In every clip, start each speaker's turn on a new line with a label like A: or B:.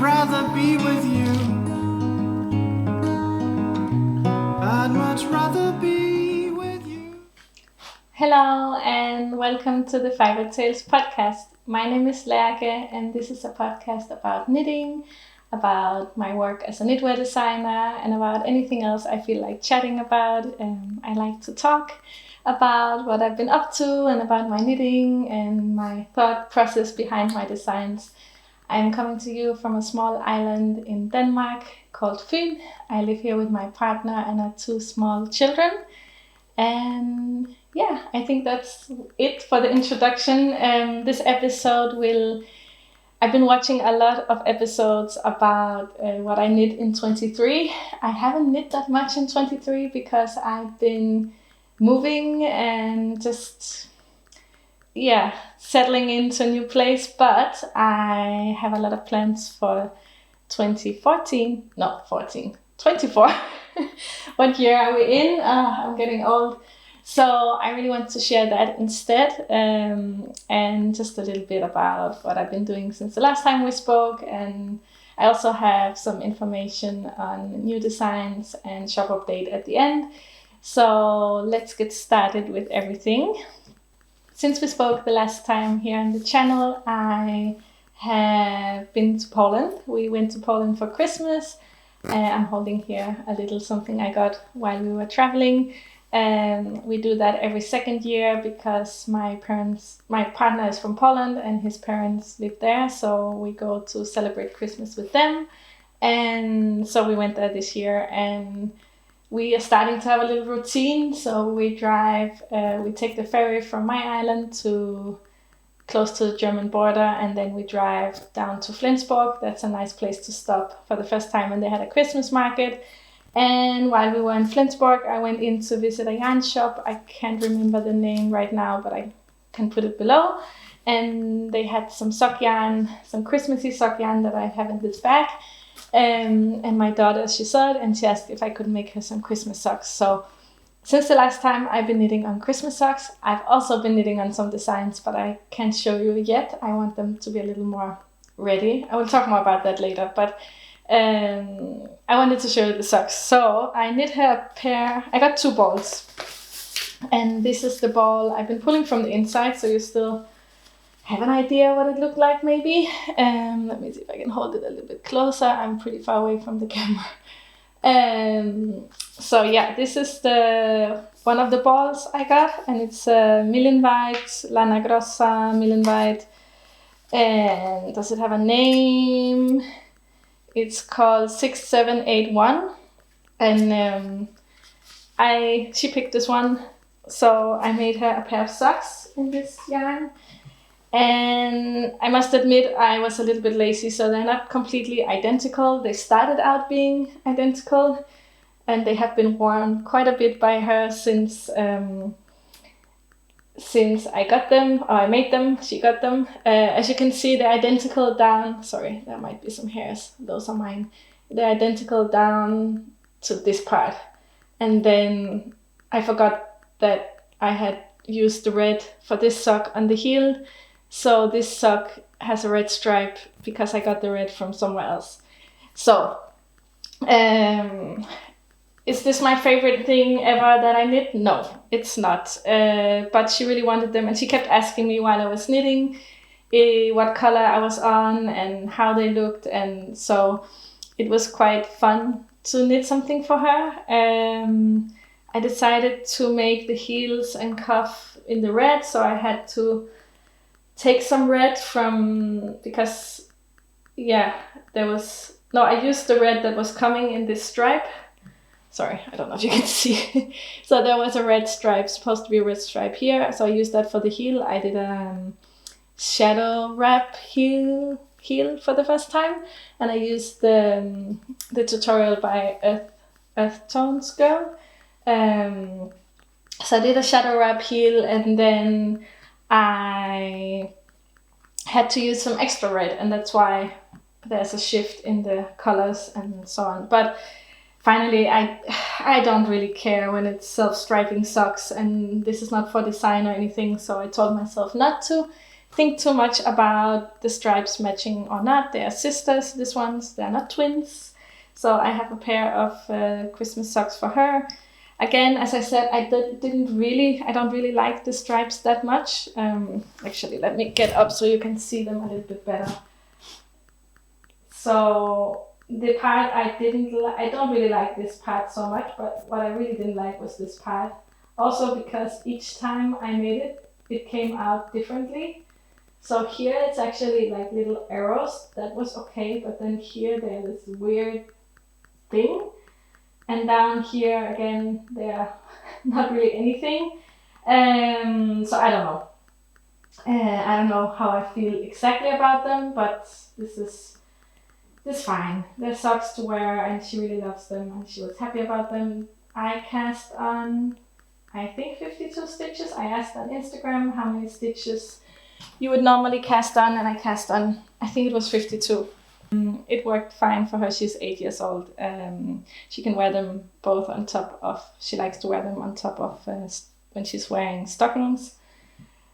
A: rather be with you. I'd much rather be with you.
B: Hello and welcome to the Fiber Tales podcast. My name is Lærke and this is a podcast about knitting, about my work as a knitwear designer, and about anything else I feel like chatting about. I like to talk about what I've been up to and about my knitting and my thought process behind my designs. I'm coming to you from a small island in Denmark called Fyn. I live here with my partner and our 2 small children. And yeah, I think that's it for the introduction. This episode I've been watching a lot of episodes about what I knit in 23. I haven't knit that much in 23 because I've been moving and just, settling into a new place. But I have a lot of plans for 24. What year are we in? I'm getting old. So I really want to share that instead, and just a little bit about what I've been doing since the last time we spoke. And I also have some information on new designs and shop update at the end. So let's get started with everything. Since we spoke the last time here on the channel, I have been to Poland. We went to Poland for Christmas. I'm holding here a little something I got while we were traveling. We do that every second year because my partner is from Poland and his parents live there. So we go to celebrate Christmas with them. And so we went there this year and we are starting to have a little routine. So we take the ferry from my island to close to the German border, and then we drive down to Flensborg. That's a nice place to stop for the first time, and they had a Christmas market. And while we were in Flensborg, I went in to visit a yarn shop. I can't remember the name right now, but I can put it below. And they had some sock yarn, some Christmassy sock yarn that I have in this bag. And my daughter, she saw it and she asked if I could make her some Christmas socks. So since the last time, I've been knitting on Christmas socks. I've also been knitting on some designs, but I can't show you yet. I want them to be a little more ready. I will talk more about that later, but I wanted to show you the socks. So I knit her a pair. I got 2 balls, and this is the ball I've been pulling from the inside, so you still have an idea what it looked like maybe. Let me see if I can hold it a little bit closer. I'm pretty far away from the camera. So yeah, this is one of the balls I got, and it's Millenweit, Lana Grossa, Millenweit. And does it have a name? It's called 6781, and she picked this one, so I made her a pair of socks in this yarn. And I must admit I was a little bit lazy, so they're not completely identical. They started out being identical, and they have been worn quite a bit by her since I got them, or I made them, she got them. As you can see, they're identical down. Sorry, there might be some hairs. Those are mine. They're identical down to this part. And then I forgot that I had used the red for this sock on the heel. So this sock has a red stripe because I got the red from somewhere else. So, is this my favorite thing ever that I knit? No, it's not. But she really wanted them, and she kept asking me while I was knitting what color I was on and how they looked. And so it was quite fun to knit something for her. I decided to make the heels and cuff in the red, so I had to take some red because I used the red that was coming in this stripe. Sorry, I don't know if you can see. So there was a red stripe, supposed to be a red stripe here. So I used that for the heel. I did a shadow wrap heel for the first time. And I used the tutorial by Earth Tones Girl. So I did a shadow wrap heel, and then I had to use some extra red. And that's why there's a shift in the colors and so on. But finally, I don't really care when it's self-striping socks, and this is not for design or anything, so I told myself not to. think too much about the stripes matching or not. They are sisters, these ones, they're not twins. So I have a pair of Christmas socks for her. Again, as I said, I don't really like the stripes that much. Actually, let me get up so you can see them a little bit better. So the part I don't really like this part so much, but what I really didn't like was this part. Also because each time I made it, it came out differently. So here it's actually like little arrows, that was okay, but then here there's this weird thing. And down here again, they're not really anything. So I don't know. I don't know how I feel exactly about them, but this is fine. They're socks to wear, and she really loves them, and she was happy about them. I cast on, I think 52 stitches. I asked on Instagram how many stitches you would normally cast on, and I cast on, I think it was 52. It worked fine for her. She's 8 years old. She can wear them both on top of, she likes to wear them on top of when she's wearing stockings.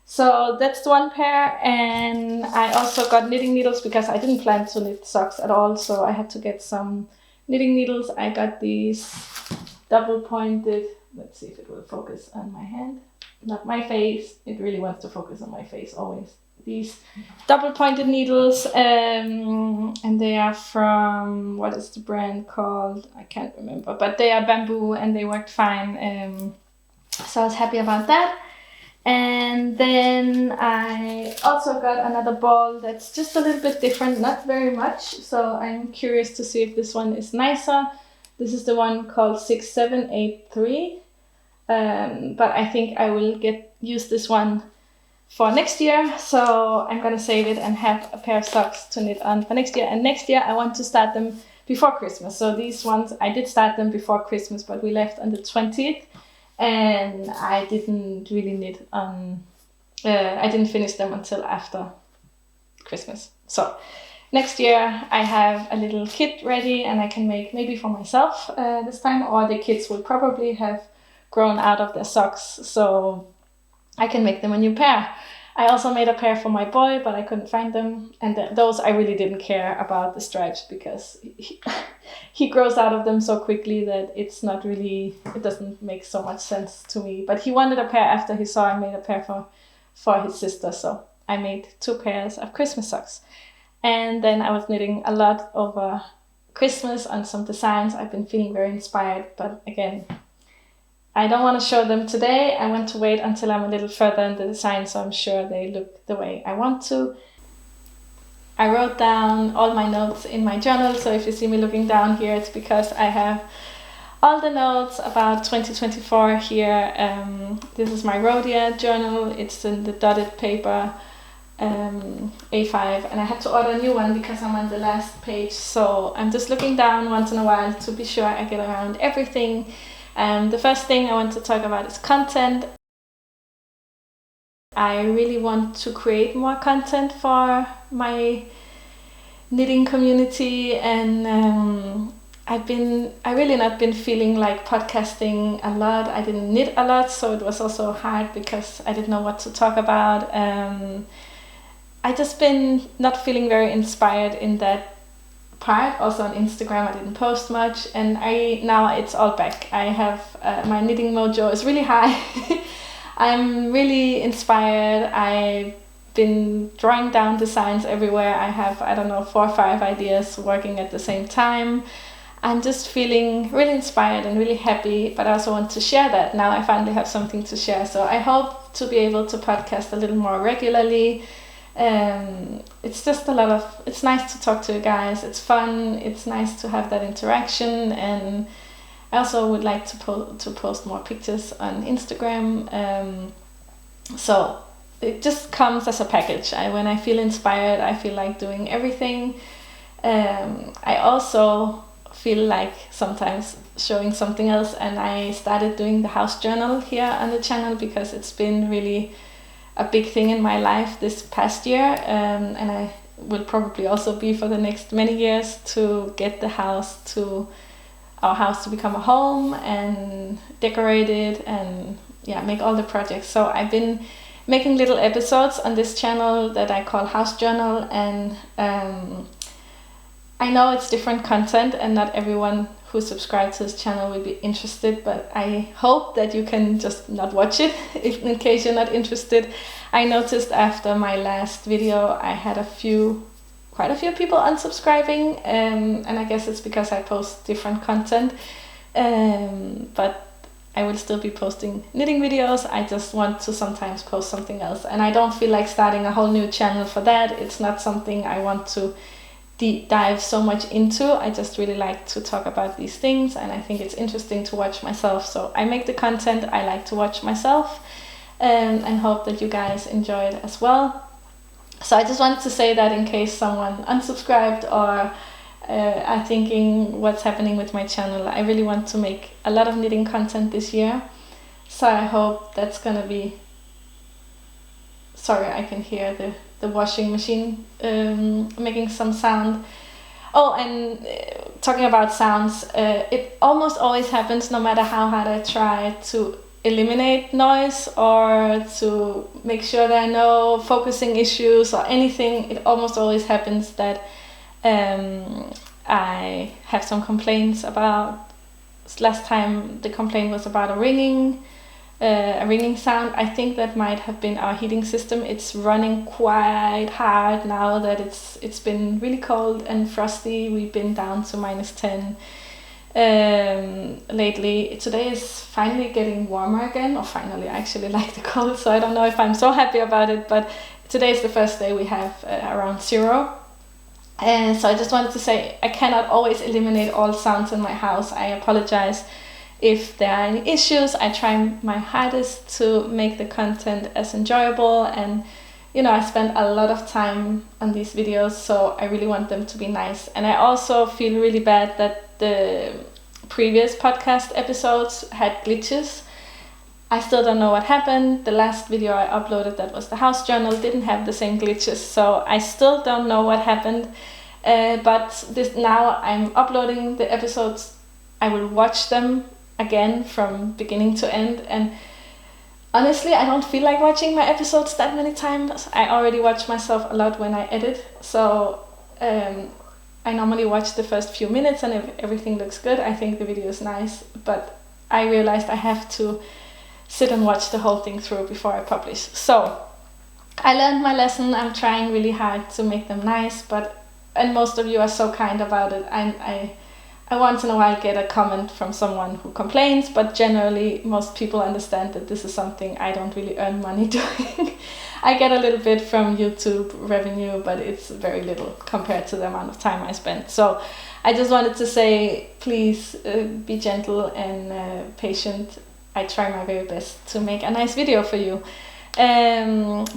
B: So that's the one pair, and I also got knitting needles because I didn't plan to knit socks at all, so I had to get some knitting needles. I got these double pointed, let's see if it will focus on my hand, not my face. It really wants to focus on my face always. These double pointed needles, and they are from, what is the brand called? I can't remember, but they are bamboo and they worked fine. So I was happy about that. And then I also got another ball that's just a little bit different, not very much. So I'm curious to see if this one is nicer. This is the one called 6783. But I think I will use this one for next year, so I'm gonna save it and have a pair of socks to knit on for next year. And next year I want to start them before Christmas. So these ones, I did start them before Christmas, but we left on the 20th, and I didn't really knit on, I didn't finish them until after Christmas. So next year I have a little kit ready, and I can make maybe for myself this time, or the kids will probably have grown out of their socks, so I can make them a new pair. I also made a pair for my boy, but I couldn't find them. And those I really didn't care about the stripes because he grows out of them so quickly that it doesn't make so much sense to me. But he wanted a pair after he saw I made a pair for his sister. So I made 2 pairs of Christmas socks. And then I was knitting a lot over Christmas on some designs. I've been feeling very inspired, but again, I don't want to show them today. I want to wait until I'm a little further in the design, so I'm sure they look the way I want to. I wrote down all my notes in my journal, so if you see me looking down here, it's because I have all the notes about 2024 here. This is my Rhodia journal. It's in the dotted paper, A5, and I had to order a new one because I'm on the last page, so I'm just looking down once in a while to be sure I get around everything. The first thing I want to talk about is content. I really want to create more content for my knitting community, and I've really not been feeling like podcasting a lot. I didn't knit a lot, so it was also hard because I didn't know what to talk about. I just been not feeling very inspired in that part. Also on Instagram I didn't post much, and now it's all back. I have my knitting mojo is really high. I'm really inspired. I've been drawing down designs everywhere. I have 4 or 5 ideas working at the same time. I'm just feeling really inspired and really happy, but I also want to share that. Now I finally have something to share, so I hope to be able to podcast a little more regularly. It's just it's nice to talk to you guys. It's fun. It's nice to have that interaction, and I also would like to post more pictures on Instagram. So it just comes as a package. When I feel inspired, I feel like doing everything. I also feel like sometimes showing something else, and I started doing the house journal here on the channel because it's been really a big thing in my life this past year, and I will probably also be for the next many years, to get our house to become a home and decorate it and make all the projects. So I've been making little episodes on this channel that I call House Journal, and I know it's different content and not everyone who subscribed to this channel will be interested, but I hope that you can just not watch it if, in case you're not interested. I noticed after my last video I had quite a few people unsubscribing, and I guess it's because I post different content, but I will still be posting knitting videos. I just want to sometimes post something else, and I don't feel like starting a whole new channel for that. It's not something I want to dive so much into. I just really like to talk about these things, and I think it's interesting to watch myself. So I make the content I like to watch myself, and hope that you guys enjoy it as well. So I just wanted to say that in case someone unsubscribed or are thinking what's happening with my channel. I really want to make a lot of knitting content this year, so I hope that's gonna be... Sorry, I can hear the washing machine making some sound. Oh, and talking about sounds, it almost always happens, no matter how hard I try to eliminate noise or to make sure there are no focusing issues or anything. It almost always happens that I have some complaints about... Last time the complaint was about a ringing sound. I think that might have been our heating system. It's running quite hard now that it's been really cold and frosty. We've been down to -10 lately. Today is finally getting warmer again, or finally, I actually like the cold, so I don't know if I'm so happy about it, but today is the first day we have around 0. And so I just wanted to say I cannot always eliminate all sounds in my house. I apologize if there are any issues. I try my hardest to make the content as enjoyable, and you know, I spend a lot of time on these videos, so I really want them to be nice. And I also feel really bad that the previous podcast episodes had glitches. I still don't know what happened. The last video I uploaded, that was the House Journal, didn't have the same glitches, so I still don't know what happened. But now I'm uploading the episodes. I will watch them again from beginning to end, and honestly I don't feel like watching my episodes that many times. I already watch myself a lot when I edit, so I normally watch the first few minutes, and if everything looks good, I think the video is nice, but I realized I have to sit and watch the whole thing through before I publish. So I learned my lesson. I'm trying really hard to make them nice, and most of you are so kind about it. I once in a while get a comment from someone who complains, but generally most people understand that this is something I don't really earn money doing. I get a little bit from YouTube revenue, but it's very little compared to the amount of time I spend. So I just wanted to say, please be gentle and patient. I try my very best to make a nice video for you.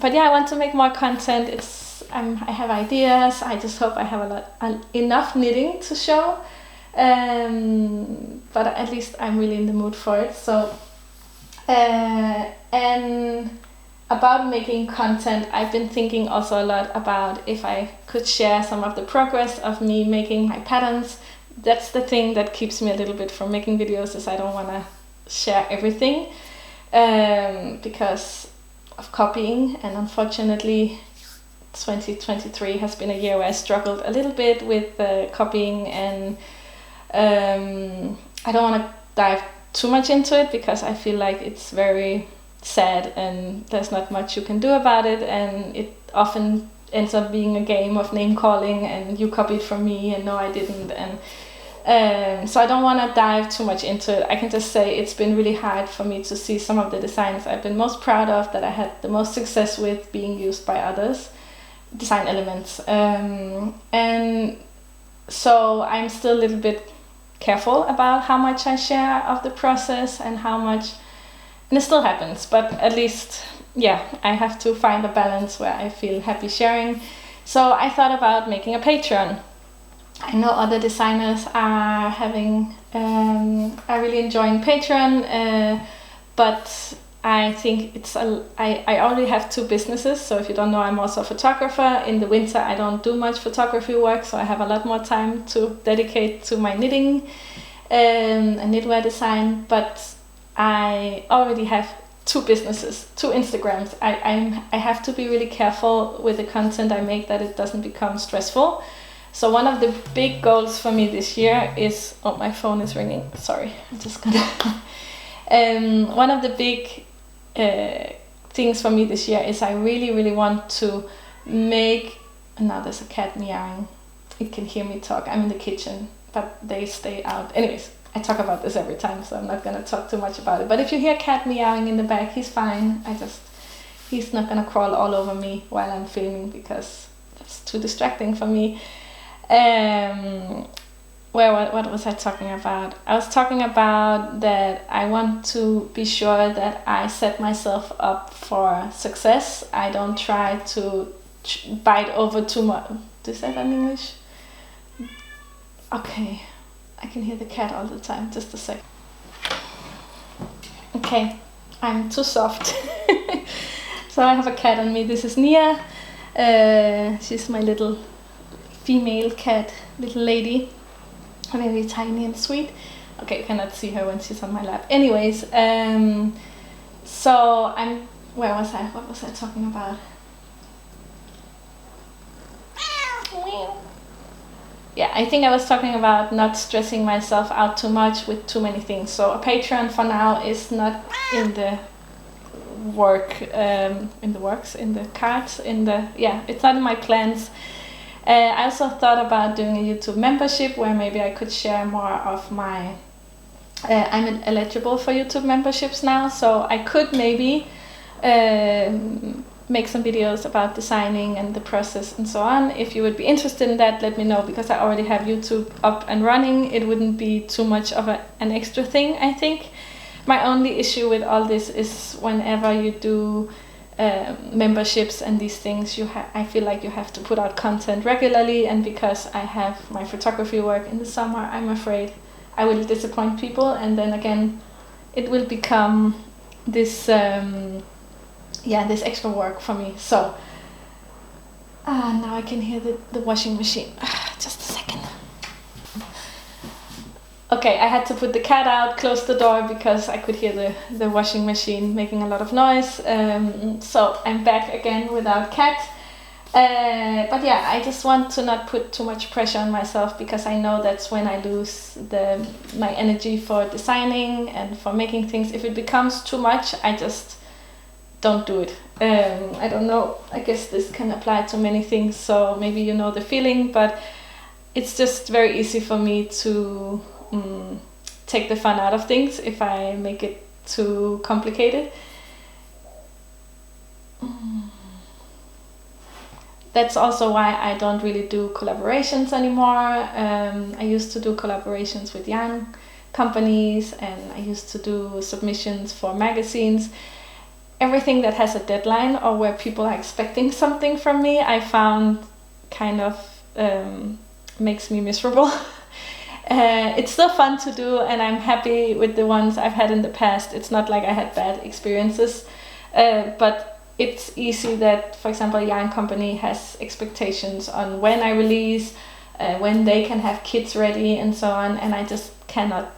B: But yeah, I want to make more content. I have ideas. I just hope I have enough knitting to show. But at least I'm really in the mood for it. So and about making content, I've been thinking also a lot about if I could share some of the progress of me making my patterns. That's the thing that keeps me a little bit from making videos, is I don't want to share everything because of copying, and unfortunately 2023 has been a year where I struggled a little bit with copying, and I don't want to dive too much into it because I feel like it's very sad and there's not much you can do about it, and it often ends up being a game of name calling and you copied from me and no I didn't, and so I don't want to dive too much into it. I can just say it's been really hard for me to see some of the designs I've been most proud of, that I had the most success with, being used by others, design elements, and so I'm still a little bit careful about how much I share of the process and how much, and it still happens, but at least, yeah, I have to find a balance where I feel happy sharing. So I thought about making a Patreon. I know other designers are are really enjoying Patreon, but I think I already have 2 businesses, so if you don't know, I'm also a photographer. In the winter I don't do much photography work, so I have a lot more time to dedicate to my knitting and knitwear design, but I already have 2 businesses, 2 Instagrams. I have to be really careful with the content I make, that it doesn't become stressful. So one of the big goals for me this year is, oh, my phone is ringing, sorry, I'm just gonna one of the big things for me this year is I really want to make, now there's a cat meowing, it can hear me talk, I'm in the kitchen, but they stay out. Anyways, I talk about this every time, so I'm not gonna talk too much about it. But if you hear cat meowing in the back, he's fine. He's not gonna crawl all over me while I'm filming because that's too distracting for me. What was I talking about? I was talking about that I want to be sure that I set myself up for success. I don't try to bite over too much. Do you say that in English? Okay. I can hear the cat all the time, just a sec. Okay, I'm too soft. So I have a cat on me. This is Nia. She's my little female cat, little lady. Very tiny and sweet. Okay, you cannot see her when she's on my lap. Anyways, so where was I? What was I talking about? Yeah, I think I was talking about not stressing myself out too much with too many things. So a Patreon for now is not in the cards, it's not in my plans. I also thought about doing a YouTube membership where maybe I could share more of my, I'm eligible for YouTube memberships now, so I could maybe make some videos about designing and the process and so on. If you would be interested in that, let me know, because I already have YouTube up and running. It wouldn't be too much of an extra thing, I think. My only issue with all this is whenever you do memberships and these things, I feel like you have to put out content regularly, and because I have my photography work in the summer, I'm afraid I will disappoint people, and then again it will become this this extra work for me. So now I can hear the washing machine. Just a second. Okay, I had to put the cat out, close the door, because I could hear the washing machine making a lot of noise. So I'm back again without cat. But yeah, I just want to not put too much pressure on myself, because I know that's when I lose my energy for designing and for making things. If it becomes too much, I just don't do it. I don't know, I guess this can apply to many things, so maybe you know the feeling, but it's just very easy for me to take the fun out of things if I make it too complicated. That's also why I don't really do collaborations anymore. I used to do collaborations with young companies, and I used to do submissions for magazines. Everything that has a deadline or where people are expecting something from me, I found kind of makes me miserable. It's still fun to do, and I'm happy with the ones I've had in the past. It's not like I had bad experiences, but it's easy that, for example, a young company has expectations on when I release, when they can have kits ready and so on, and I just cannot,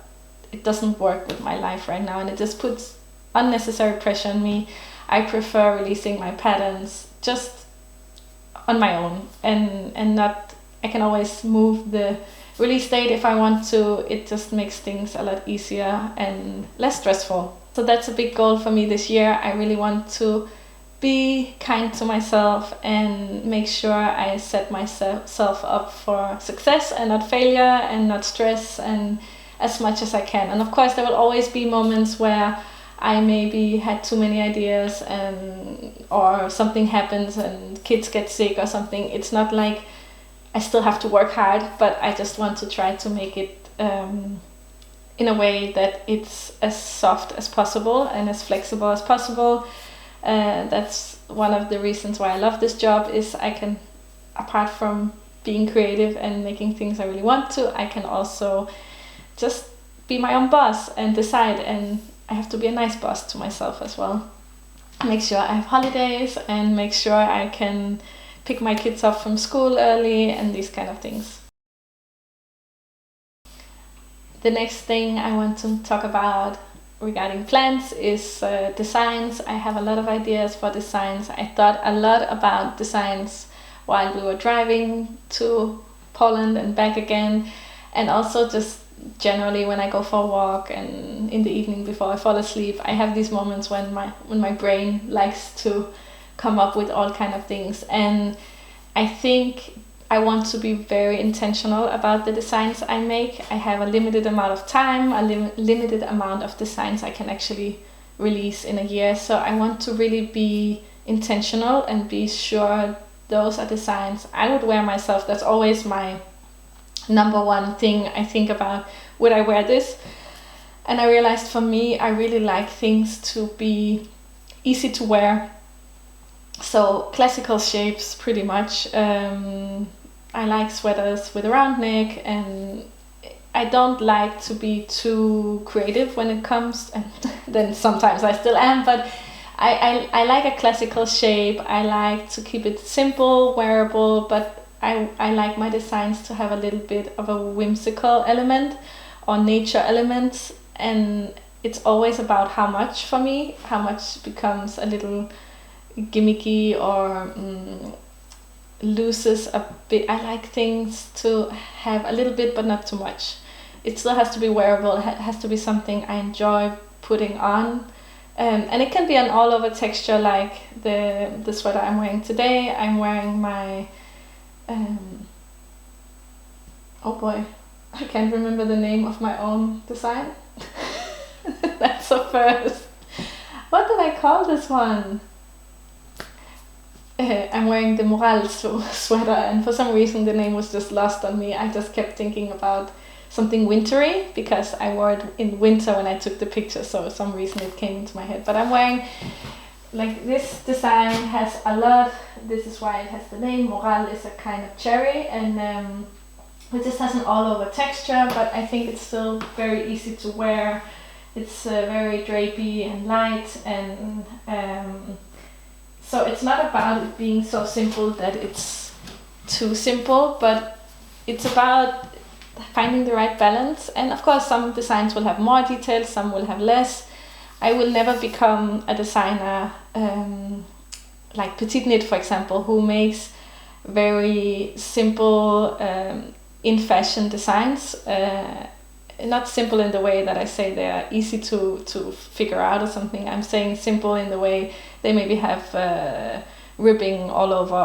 B: it doesn't work with my life right now, and it just puts unnecessary pressure on me. I prefer releasing my patterns just on my own, and not, I can always move the release date if I want to. It just makes things a lot easier and less stressful. So that's a big goal for me this year. I really want to be kind to myself and make sure I set myself up for success and not failure, and not stress, and as much as I can. And of course there will always be moments where I maybe had too many ideas, or something happens and kids get sick or something. It's not like I still have to work hard, but I just want to try to make it in a way that it's as soft as possible and as flexible as possible. That's one of the reasons why I love this job, is I can, apart from being creative and making things I really want to, I can also just be my own boss and decide, and I have to be a nice boss to myself as well. Make sure I have holidays, and make sure I can pick my kids up from school early, and these kind of things. The next thing I want to talk about regarding plants is designs. I have a lot of ideas for designs. I thought a lot about designs while we were driving to Poland and back again, and also just generally when I go for a walk and in the evening before I fall asleep, I have these moments when my brain likes to come up with all kind of things, and I think I want to be very intentional about the designs I make. I have a limited amount of time, a limited amount of designs I can actually release in a year, so I want to really be intentional and be sure those are designs I would wear myself. That's always my number one thing I think about. Would I wear this? And I realized for me, I really like things to be easy to wear. So classical shapes, pretty much. I like sweaters with a round neck, and I don't like to be too creative when it comes, and then sometimes I still am, but I like a classical shape. I like to keep it simple, wearable, but I like my designs to have a little bit of a whimsical element or nature elements, and it's always about how much for me. How much becomes a little gimmicky or loses a bit. I like things to have a little bit but not too much. It still has to be wearable. It has to be something I enjoy putting on. And it can be an all over texture, like the sweater I'm wearing today. I'm wearing my oh boy, I can't remember the name of my own design. That's a first. What did I call this one? I'm wearing the mohair sweater, and for some reason the name was just lost on me. I just kept thinking about something wintry because I wore it in winter when I took the picture, so for some reason it came into my head. But I'm wearing, like, this design has a lot, this is why it has the name. Mohair is a kind of cherry, and it just has an all over texture, but I think it's still very easy to wear. It's very drapey and light, and so it's not about it being so simple that it's too simple, but it's about finding the right balance. And of course some designs will have more details, some will have less. I will never become a designer like Petite Knit, for example, who makes very simple in fashion designs. Not simple in the way that I say they are easy to figure out or something. I'm saying simple in the way they maybe have ribbing all over,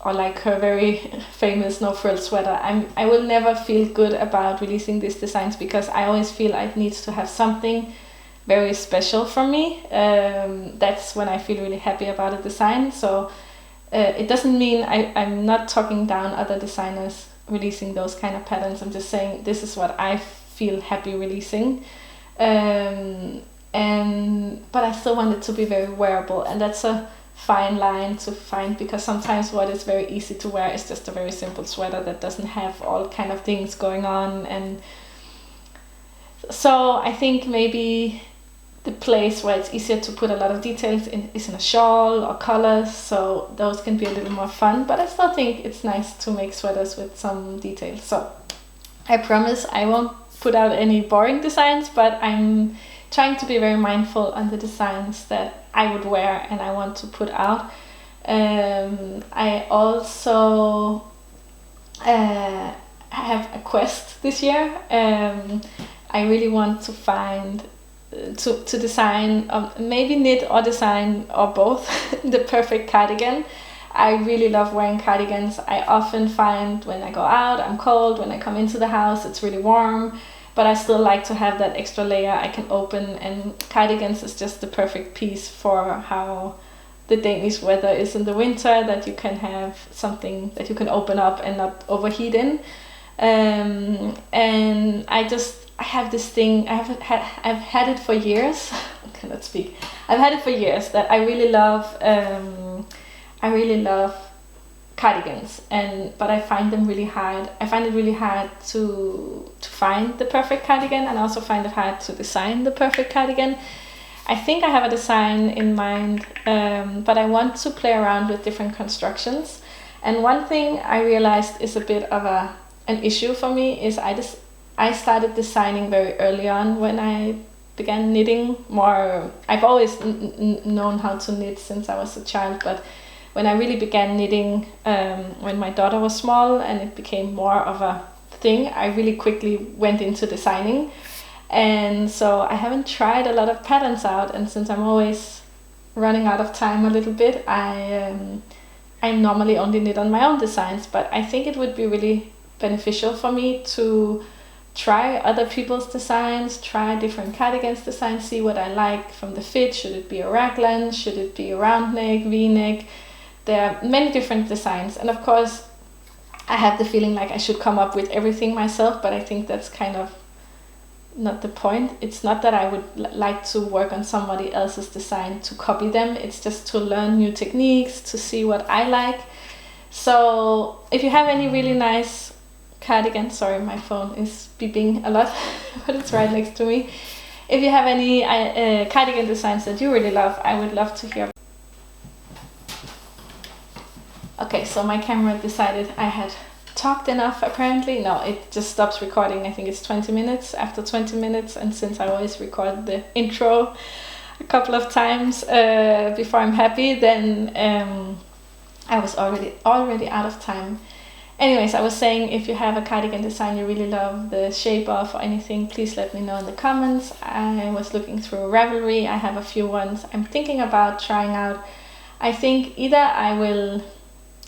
B: or like her very famous no frill sweater. I will never feel good about releasing these designs because I always feel it needs to have something very special from me. That's when I feel really happy about a design. So it doesn't mean I'm not talking down other designers releasing those kind of patterns. I'm just saying this is what I feel happy releasing, but I still want it to be very wearable, and that's a fine line to find, because sometimes what is very easy to wear is just a very simple sweater that doesn't have all kind of things going on. And so I think maybe the place where it's easier to put a lot of details is in a shawl or colors, so those can be a little more fun, but I still think it's nice to make sweaters with some details. So I promise I won't put out any boring designs, but I'm trying to be very mindful on the designs that I would wear and I want to put out. I also have a quest this year. I really want to find to design, maybe knit or design or both, the perfect cardigan. I really love wearing cardigans. I often find when I go out I'm cold, when I come into the house it's really warm, but I still like to have that extra layer I can open, and cardigans is just the perfect piece for how the Danish weather is in the winter, that you can have something that you can open up and not overheat in. And I have this thing, I've had it for years. I cannot speak. I've had it for years that I really love. I really love cardigans, but I find them really hard. I find it really hard to find the perfect cardigan, and also find it hard to design the perfect cardigan. I think I have a design in mind, but I want to play around with different constructions. And one thing I realized is a bit of an issue for me is I started designing very early on when I began knitting more, I've always known how to knit since I was a child, but when I really began knitting when my daughter was small and it became more of a thing, I really quickly went into designing. And so I haven't tried a lot of patterns out, and since I'm always running out of time a little bit, I normally only knit on my own designs, but I think it would be really beneficial for me to try other people's designs, try different cardigans designs, see what I like from the fit. Should it be a raglan? Should it be a round neck, V-neck? There are many different designs, and of course I have the feeling like I should come up with everything myself, but I think that's kind of not the point. It's not that I would like to work on somebody else's design to copy them, it's just to learn new techniques, to see what I like. So if you have any really nice cardigan, sorry my phone is beeping a lot but it's right next to me. If you have any cardigan designs that you really love, I would love to hear. Okay, so my camera decided I had talked enough apparently. No, it just stops recording. I think it's 20 minutes. After 20 minutes, and since I always record the intro a couple of times before I'm happy, then I was already out of time. Anyways, I was saying, if you have a cardigan design you really love the shape of or anything, please let me know in the comments. I was looking through Ravelry. I have a few ones I'm thinking about trying out. I think either I will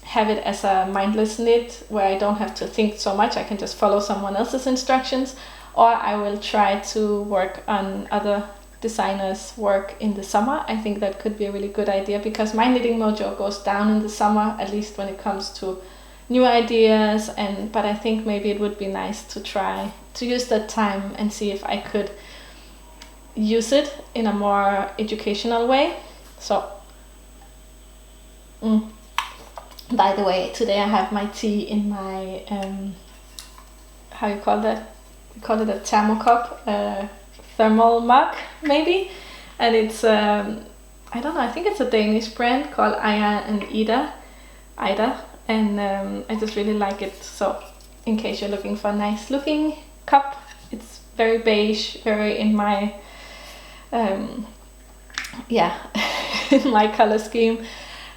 B: have it as a mindless knit where I don't have to think so much, I can just follow someone else's instructions, or I will try to work on other designers' work in the summer. I think that could be a really good idea, because my knitting mojo goes down in the summer, at least when it comes to new ideas, but I think maybe it would be nice to try to use that time and see if I could use it in a more educational way. So by the way, today I have my tea in my, how you call that? We call it a thermocup, thermal mug maybe. And it's, I don't know, I think it's a Danish brand called Aya and Ida. And I just really like it. So in case you're looking for a nice looking cup, it's very beige, very in my, yeah, in my color scheme.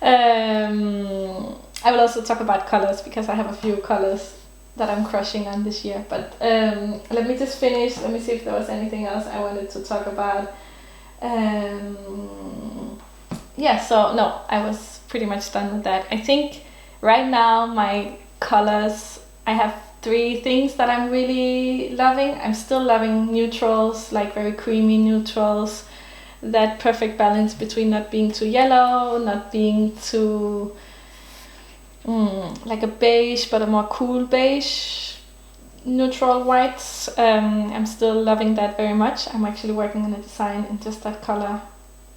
B: I will also talk about colors, because I have a few colors that I'm crushing on this year. But let me just finish. Let me see if there was anything else I wanted to talk about. Yeah, so no, I was pretty much done with that. I think right now my colors, I have 3 things that I'm really loving. I'm still loving neutrals, like very creamy neutrals. That perfect balance between not being too yellow, not being too like a beige, but a more cool beige, neutral whites. I'm still loving that very much. I'm actually working on a design in just that color.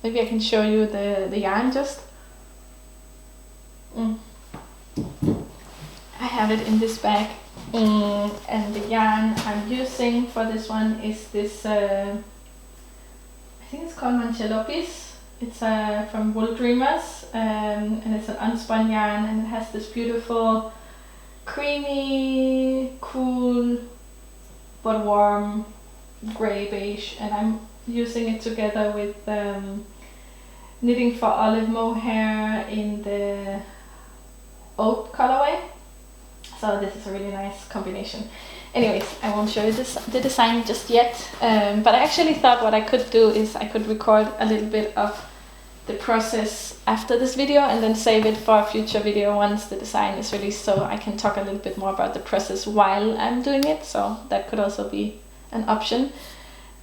B: Maybe I can show you the yarn just. I have it in this bag, and the yarn I'm using for this one is this, I think it's called Plötulopis. It's from Wool Dreamers, and it's an unspun yarn, and it has this beautiful, creamy, cool, but warm grey beige. And I'm using it together with Knitting for Olive mohair in the oat colorway. So this is a really nice combination. Anyways, I won't show you the design just yet, but I actually thought what I could do is I could record a little bit of the process after this video and then save it for a future video once the design is released, so I can talk a little bit more about the process while I'm doing it. So that could also be an option.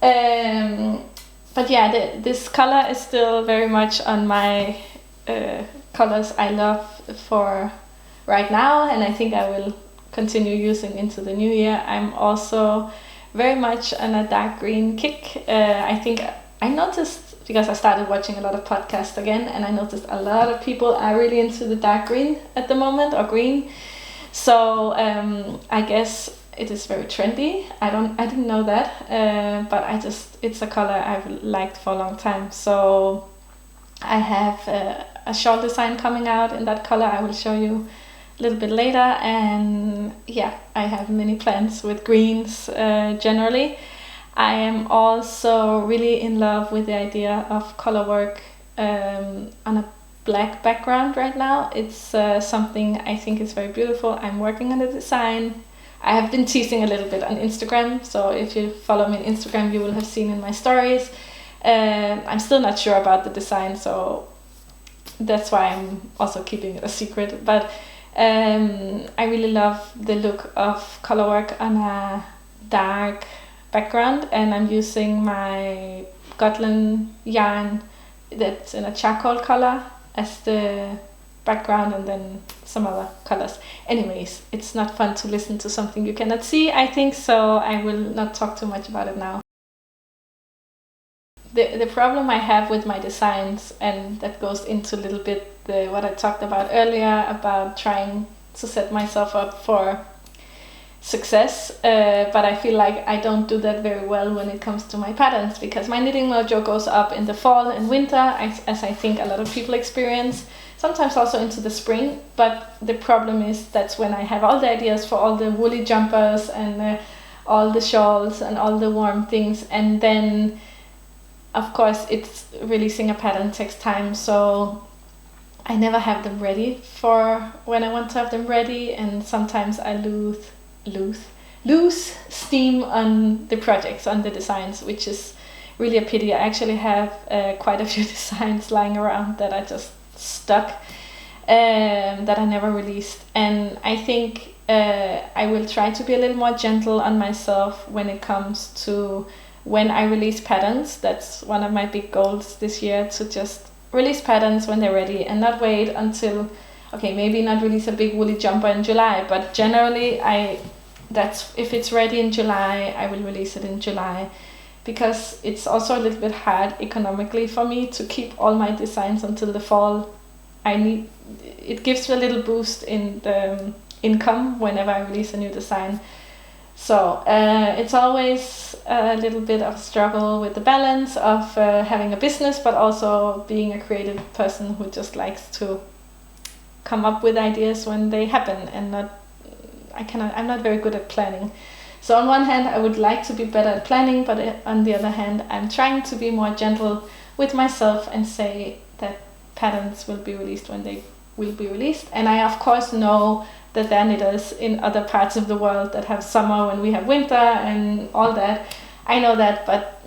B: But yeah, this color is still very much on my colors I love for right now, and I think I will continue using into the new year. I'm also very much on a dark green kick. I think I noticed, because I started watching a lot of podcasts again, and I noticed a lot of people are really into the dark green at the moment, or green. So I guess it is very trendy. I didn't know that, but it's a color I've liked for a long time. So I have a shawl design coming out in that color. I will show you a little bit later, and yeah, I have many plans with greens generally. I am also really in love with the idea of color work on a black background right now. It's something I think is very beautiful. I'm working on the design. I have been teasing a little bit on Instagram, so if you follow me on Instagram, you will have seen in my stories. I'm still not sure about the design, so that's why I'm also keeping it a secret. But I really love the look of color work on a dark background, and I'm using my Gotland yarn that's in a charcoal color as the background, and then some other colors. Anyways, it's not fun to listen to something you cannot see, I think, so I will not talk too much about it now. The problem I have with my designs, and that goes into a little bit what I talked about earlier about trying to set myself up for success, but I feel like I don't do that very well when it comes to my patterns, because my knitting mojo goes up in the fall and winter, as I think a lot of people experience, sometimes also into the spring. But the problem is that's when I have all the ideas for all the woolly jumpers and all the shawls and all the warm things, and then of course it's releasing a pattern takes time, so I never have them ready for when I want to have them ready, and sometimes I lose steam on the projects, on the designs, which is really a pity. I actually have quite a few designs lying around that are just stuck, that I never released. And I think I will try to be a little more gentle on myself when it comes to when I release patterns. That's one of my big goals this year, to just release patterns when they're ready and not wait until, okay, maybe not release a big woolly jumper in July, but generally if it's ready in July, I will release it in July, because it's also a little bit hard economically for me to keep all my designs until the fall. It gives me a little boost in the income whenever I release a new design. So it's always a little bit of a struggle with the balance of having a business, but also being a creative person who just likes to come up with ideas when they happen, and I'm not very good at planning. So on one hand, I would like to be better at planning, but on the other hand, I'm trying to be more gentle with myself and say that patterns will be released when they will be released. And I of course know that there are knitters in other parts of the world that have summer when we have winter and all that. I know that, but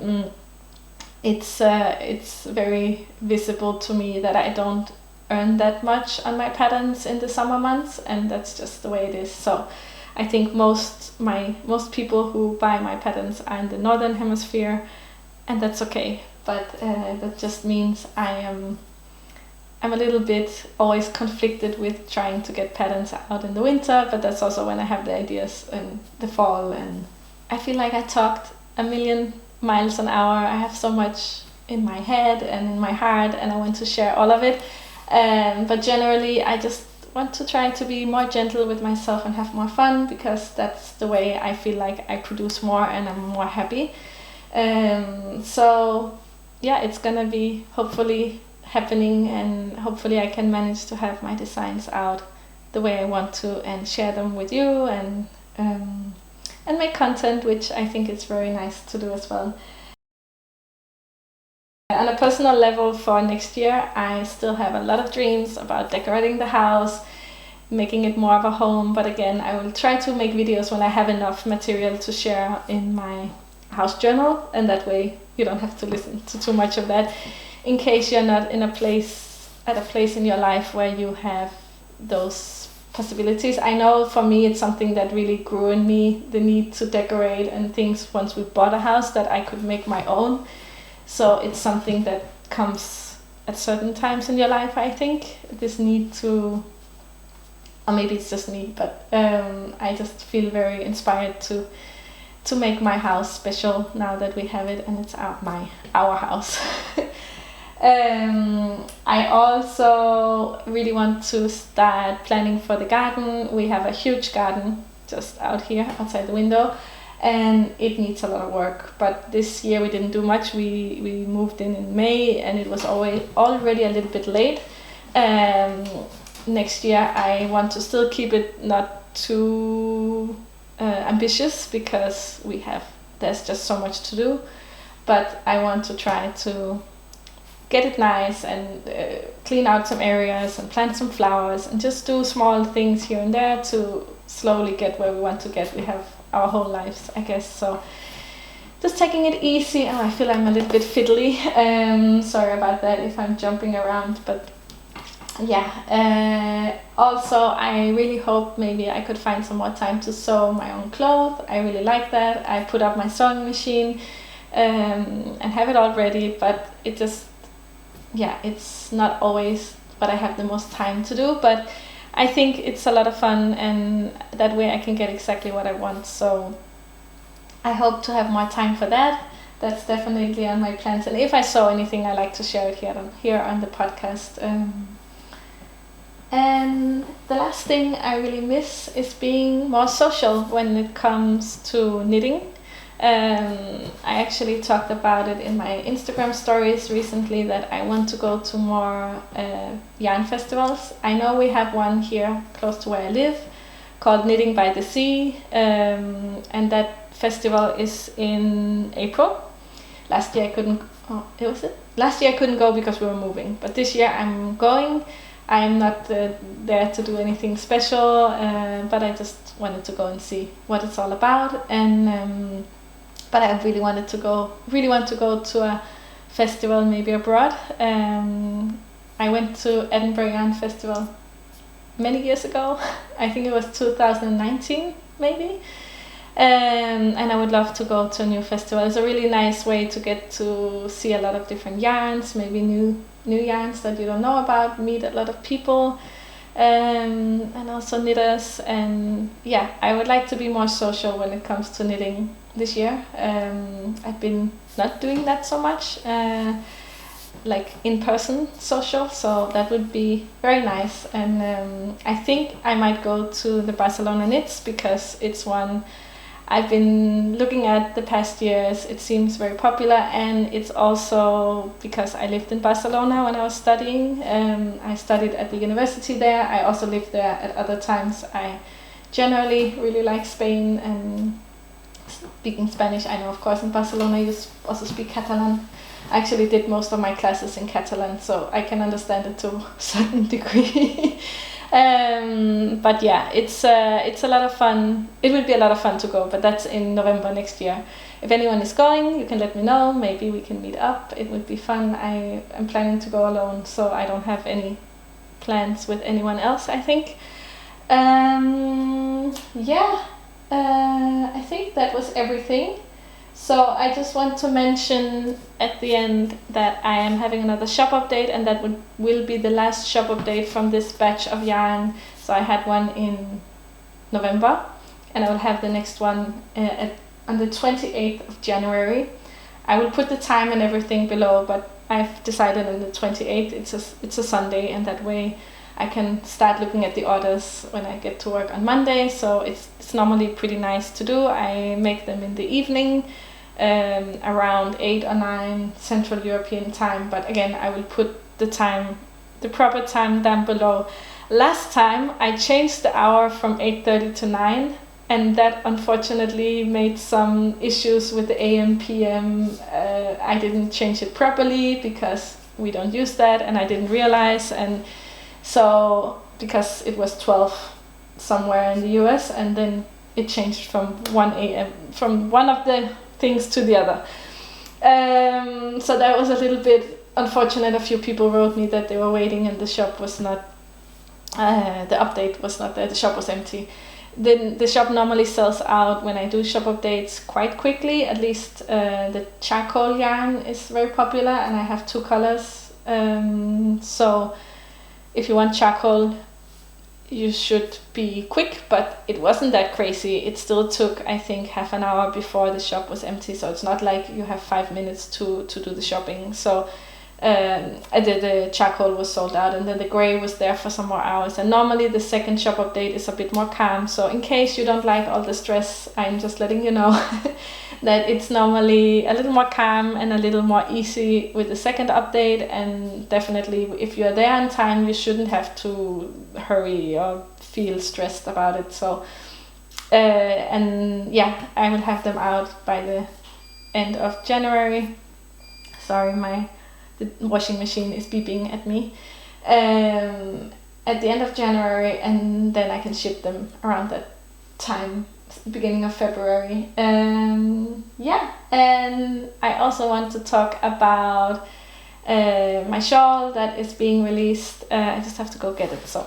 B: it's very visible to me that I don't earn that much on my patterns in the summer months, and that's just the way it is. So I think most people who buy my patterns are in the northern hemisphere, and that's okay. But that just means I'm a little bit always conflicted with trying to get patterns out in the winter, but that's also when I have the ideas in the fall. And I feel like I talked a million miles an hour. I have so much in my head and in my heart, and I want to share all of it. But generally, I just want to try to be more gentle with myself and have more fun, because that's the way I feel like I produce more and I'm more happy. So yeah, it's gonna be hopefully happening, and hopefully I can manage to have my designs out the way I want to and share them with you, and make content, which I think is very nice to do as well. On a personal level, for next year, I still have a lot of dreams about decorating the house, making it more of a home, but again, I will try to make videos when I have enough material to share in my house journal, and that way you don't have to listen to too much of that, in case you're not at a place in your life where you have those possibilities. I know for me it's something that really grew in me, the need to decorate and things, once we bought a house that I could make my own. So it's something that comes at certain times in your life, I think, this need to, or maybe it's just me, but I just feel very inspired to make my house special now that we have it, and it's our house. I also really want to start planning for the garden. We have a huge garden just out here outside the window, and it needs a lot of work. But this year we didn't do much. We moved in May, and it was already a little bit late. Next year I want to still keep it not too ambitious, because we have there's just so much to do. But I want to try to get it nice and clean out some areas and plant some flowers and just do small things here and there to slowly get where we want to get. We have our whole lives, I guess, so just taking it easy. Oh, I feel I'm a little bit fiddly. Sorry about that if I'm jumping around, but yeah. Also, I really hope maybe I could find some more time to sew my own clothes. I really like that. I put up my sewing machine and have it all ready, but it just, yeah, it's not always what I have the most time to do, but I think it's a lot of fun, and that way I can get exactly what I want. So I hope to have more time for that. That's definitely on my plans, and if I sew anything, I like to share it here on the podcast. And the last thing I really miss is being more social when it comes to knitting. I actually talked about it in my Instagram stories recently that I want to go to more yarn festivals. I know we have one here close to where I live called Knitting by the Sea, and that festival is in April. Last year I couldn't. Last year I couldn't go because we were moving, but this year I'm going. I'm not there to do anything special, but I just wanted to go and see what it's all about. And but I really want to go to a festival, maybe abroad. I went to Edinburgh Yarn Festival many years ago. I think it was 2019, maybe. And I would love to go to a new festival. It's a really nice way to get to see a lot of different yarns, maybe new yarns that you don't know about, meet a lot of people, and also knitters. And yeah, I would like to be more social when it comes to knitting this year. I've been not doing that so much, like in-person social, so that would be very nice. And I think I might go to the Barcelona Knits because it's one I've been looking at the past years. It seems very popular, and it's also because I lived in Barcelona when I was studying. I studied at the university there. I also lived there at other times. I generally really like Spain and speaking Spanish. I know, of course, in Barcelona you also speak Catalan. I actually did most of my classes in Catalan, so I can understand it to a certain degree. But yeah, it's a lot of fun. It will be a lot of fun to go, but that's in November next year. If anyone is going, you can let me know. Maybe we can meet up. It would be fun. I am planning to go alone, so I don't have any plans with anyone else, I think. I think that was everything. So I just want to mention at the end that I am having another shop update, and that will be the last shop update from this batch of yarn. So I had one in November, and I will have the next one on the 28th of January. I will put the time and everything below, but I've decided on the 28th. It's a Sunday, and that way I can start looking at the orders when I get to work on Monday. So it's normally pretty nice to do. I make them in the evening, around 8 or 9 Central European time. But again, I will put the proper time down below. Last time I changed the hour from 8:30 to 9, and that unfortunately made some issues with the AM PM. I didn't change it properly because we don't use that, and I didn't realize. And so because it was 12 somewhere in the US, and then it changed from 1 a.m. from one of the things to the other. So that was a little bit unfortunate. A few people wrote me that they were waiting and the shop was not, the update was not there, the shop was empty. Then the shop normally sells out when I do shop updates quite quickly. At least the charcoal yarn is very popular, and I have 2 colors. So if you want charcoal, you should be quick, but it wasn't that crazy. It still took, I think, half an hour before the shop was empty, so it's not like you have 5 minutes to do the shopping. So the charcoal was sold out, and then the grey was there for some more hours. And normally the second shop update is a bit more calm, so in case you don't like all the stress, I'm just letting you know that it's normally a little more calm and a little more easy with the second update. And definitely if you're there on time, you shouldn't have to hurry or feel stressed about it. So and yeah, I will have them out by the end of January. Sorry, the washing machine is beeping at me. At the end of January, and then I can ship them around that time, beginning of February. Yeah, and I also want to talk about my shawl that is being released. I just have to go get it. So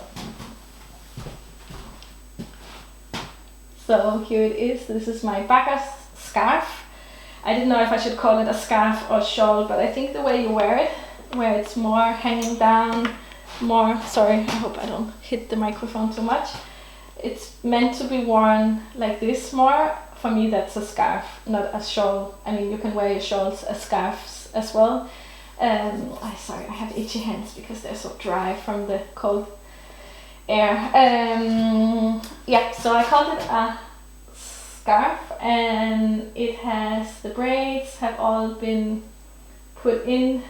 B: here it is. This is my Baka scarf. I didn't know if I should call it a scarf or shawl, but I think the way you wear it, where it's more hanging down, more, sorry, I hope I don't hit the microphone too much. It's meant to be worn like this more. For me, that's a scarf, not a shawl. I mean, you can wear your shawls as scarves as well. Sorry, I have itchy hands because they're so dry from the cold air. Yeah, so I called it a scarf, and it has, the braids have all been put in.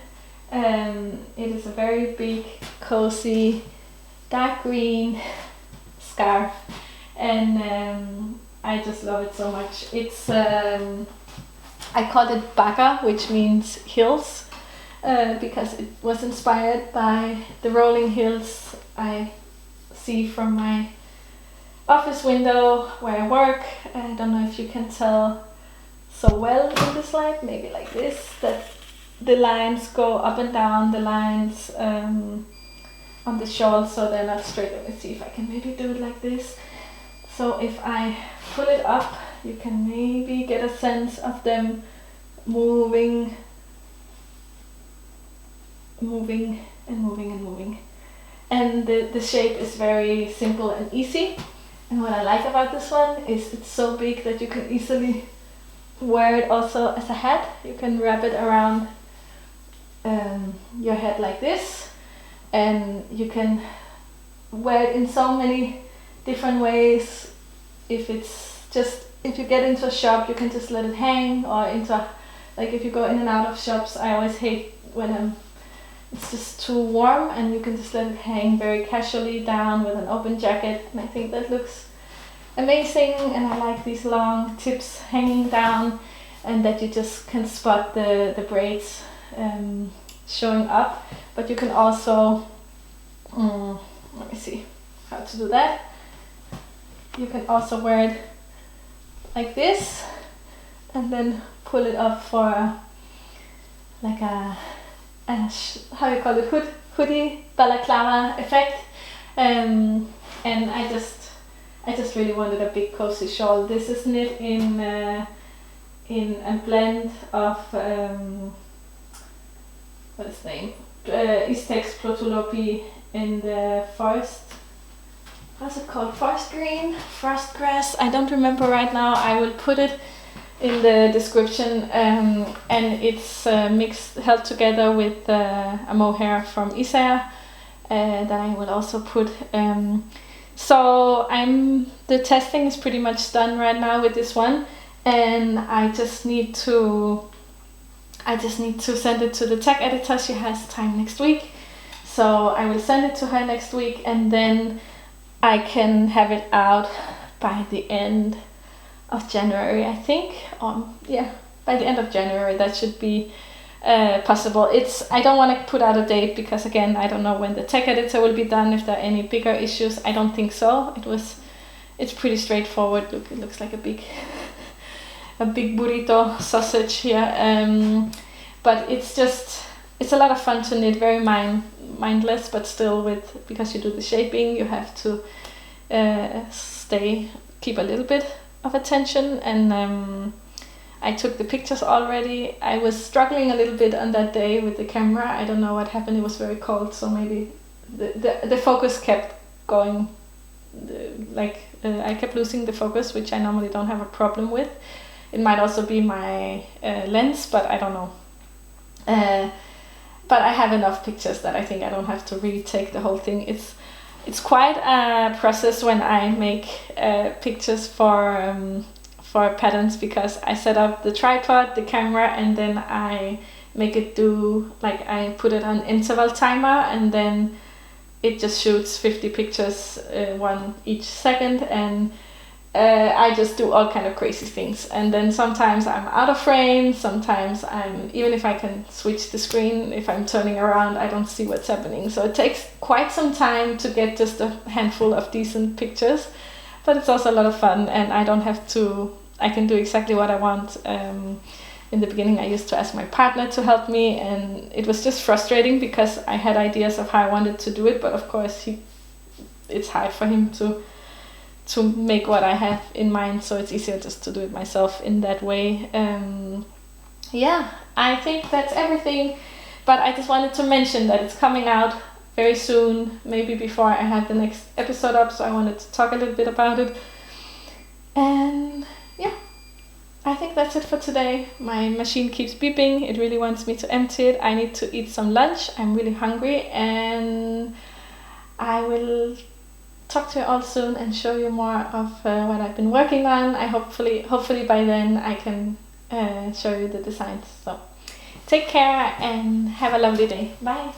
B: It is a very big, cozy, dark green scarf, and I just love it so much. It's I called it Baka, which means hills, because it was inspired by the rolling hills I see from my office window where I work. I don't know if you can tell so well in this light, maybe like this, that the lines go up and down, the lines on the shawl, so they're not straight. Let me see if I can maybe do it like this. So if I pull it up, you can maybe get a sense of them moving and moving and moving. And the shape is very simple and easy. And what I like about this one is it's so big that you can easily wear it also as a hat. You can wrap it around your head like this, and you can wear it in so many different ways. If you get into a shop, you can just let it hang, or like if you go in and out of shops, I always hate when it's just too warm, and you can just let it hang very casually down with an open jacket, and I think that looks amazing. And I like these long tips hanging down, and that you just can spot the braids showing up. But you can also, let me see how to do that. You can also wear it like this, and then pull it up for like a how you call it, hoodie balaclava effect. And I just really wanted a big cozy shawl. This is knit in a blend of what is the name? Isager's Plötulopi in the forest. What's it called? Forest green? Frost grass? I don't remember right now. I will put it in the description. And it's held together with a mohair from Isager that I will also put. So the testing is pretty much done right now with this one, and I just need to send it to the tech editor. She has time next week, so I will send it to her next week, and then I can have it out by the end of January, I think. By the end of January, that should be possible. I don't want to put out a date because, again, I don't know when the tech editor will be done, if there are any bigger issues. I don't think so. It's pretty straightforward. Look, it looks like a big burrito sausage here. But it's a lot of fun to knit, very mindless, but still because you do the shaping, you have to keep a little bit of attention. And I took the pictures already. I was struggling a little bit on that day with the camera. I don't know what happened. It was very cold, so maybe the focus kept going. I kept losing the focus, which I normally don't have a problem with. It might also be my lens, but I don't know. But I have enough pictures that I think I don't have to retake the whole thing. It's quite a process when I make pictures for patterns, because I set up the tripod, the camera, and then I make it I put it on interval timer, and then it just shoots 50 pictures, one each second, and I just do all kind of crazy things, and then sometimes I'm out of frame, sometimes even if I can switch the screen, if I'm turning around, I don't see what's happening. So it takes quite some time to get just a handful of decent pictures, but it's also a lot of fun, and I can do exactly what I want. In the beginning, I used to ask my partner to help me, and it was just frustrating because I had ideas of how I wanted to do it, but of course it's hard for him to make what I have in mind, so it's easier just to do it myself in that way. I think that's everything, but I just wanted to mention that it's coming out very soon, maybe before I have the next episode up, so I wanted to talk a little bit about it. And yeah, I think that's it for today. My machine keeps beeping, it really wants me to empty it. I need to eat some lunch, I'm really hungry, and I will talk to you all soon and show you more of what I've been working on. Hopefully by then I can show you the designs. So take care and have a lovely day. Bye.